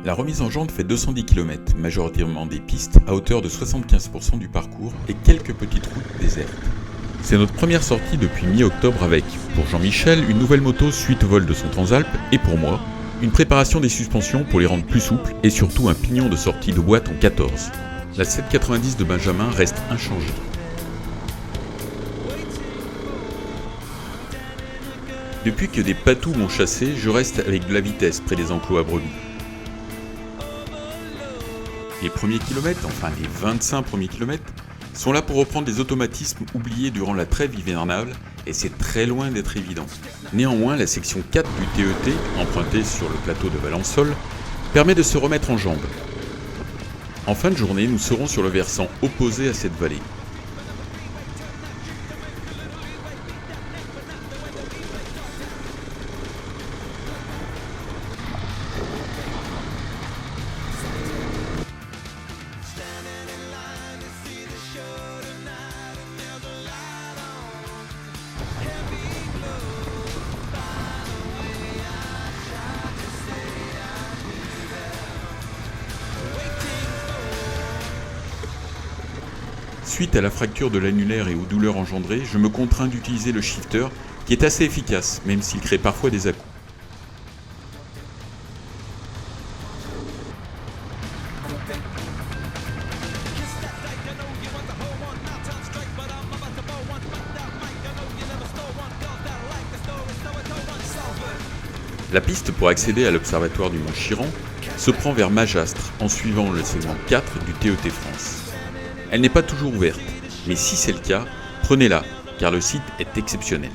La remise en jambes fait 210 km, majoritairement des pistes à hauteur de 75% du parcours et quelques petites routes désertes. C'est notre première sortie depuis mi-octobre avec, pour Jean-Michel, une nouvelle moto suite au vol de son Transalp et pour moi, une préparation des suspensions pour les rendre plus souples et surtout un pignon de sortie de boîte en 14. La 790 de Benjamin reste inchangée. Depuis que des patous m'ont chassé, je reste avec de la vitesse près des enclos à brebis. Les premiers kilomètres, enfin les 25 premiers kilomètres, sont là pour reprendre des automatismes oubliés durant la trêve hivernale et c'est très loin d'être évident. Néanmoins, la section 4 du TET, empruntée sur le plateau de Valençol, permet de se remettre en jambes. En fin de journée, nous serons sur le versant opposé à cette vallée. Suite à la fracture de l'annulaire et aux douleurs engendrées, je me contrains d'utiliser le shifter qui est assez efficace, même s'il crée parfois des à-coups. La piste pour accéder à l'observatoire du Mont Chiran se prend vers Magastres en suivant le segment 4 du TET France. Elle n'est pas toujours ouverte, mais si c'est le cas, prenez-la, car le site est exceptionnel.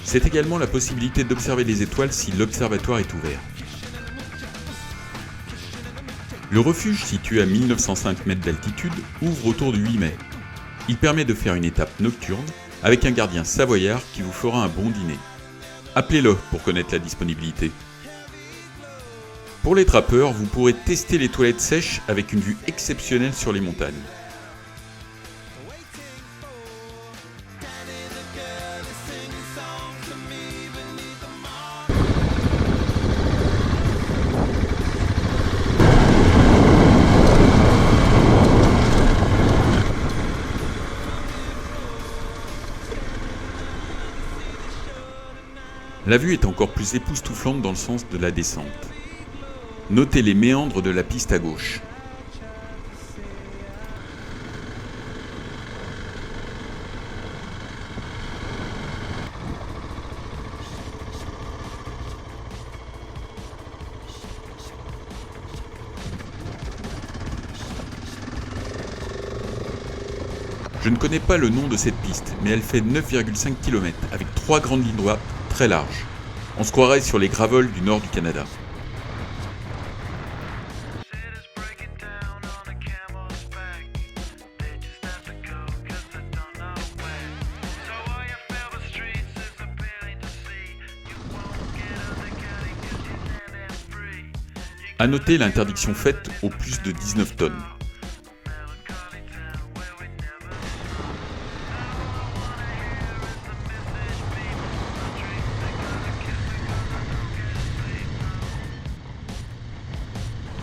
C'est également la possibilité d'observer les étoiles si l'observatoire est ouvert. Le refuge, situé à 1905 mètres d'altitude, ouvre autour du 8 mai. Il permet de faire une étape nocturne avec un gardien savoyard qui vous fera un bon dîner. Appelez-le pour connaître la disponibilité. Pour les trappeurs, vous pourrez tester les toilettes sèches avec une vue exceptionnelle sur les montagnes. La vue est encore plus époustouflante dans le sens de la descente. Notez les méandres de la piste à gauche. Je ne connais pas le nom de cette piste, mais elle fait 9,5 km avec 3 grandes lignes droites très larges. On se croirait sur les gravels du nord du Canada. À noter l'interdiction faite aux plus de 19 tonnes.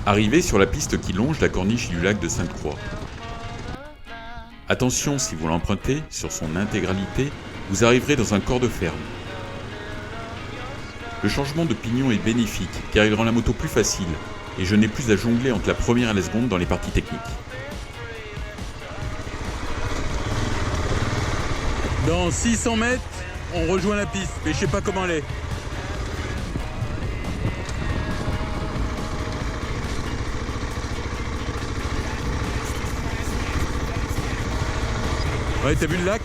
Arrivé sur la piste qui longe la corniche du lac de Sainte-Croix. Attention, si vous l'empruntez, sur son intégralité, vous arriverez dans un corps de ferme. Le changement de pignon est bénéfique, car il rend la moto plus facile, et je n'ai plus à jongler entre la première et la seconde dans les parties techniques. Dans 600 mètres, on rejoint la piste, mais je sais pas comment elle est. Ouais, t'as vu le lac?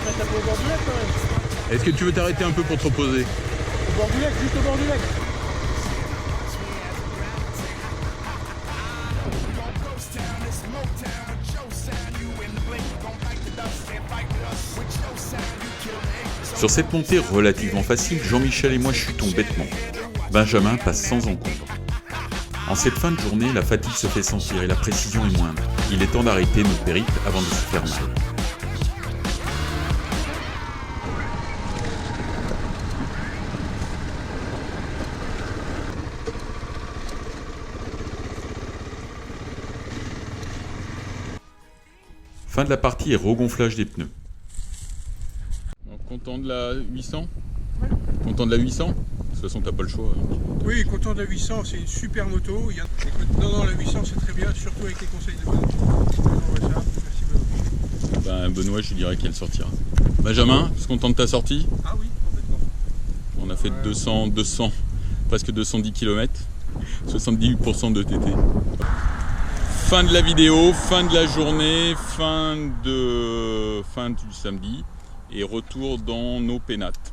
te mettre un peu au bord du lac quand même. Est-ce que tu veux t'arrêter un peu pour te reposer? Au bord du lac, juste au bord du lac. Sur cette montée relativement facile, Jean-Michel et moi chutons bêtement. Benjamin passe sans encombre. En cette fin de journée, la fatigue se fait sentir et la précision est moindre. Il est temps d'arrêter notre périple avant de se faire mal. Fin de la partie et regonflage des pneus. Content de la 800? Ouais. Content de la 800? De toute façon, t'as pas le choix. Oui, content de la 800, c'est une super moto. Écoute, non, la 800 c'est très bien, surtout avec les conseils de Benoît. Merci Benoît. Ben, Benoît, je lui dirais qu'elle sortira. Benjamin, tu es content de ta sortie? Ah oui, complètement. On a fait 200, presque 210 km, 78% de TT. Fin de la vidéo, fin de la journée, fin du samedi et retour dans nos pénates.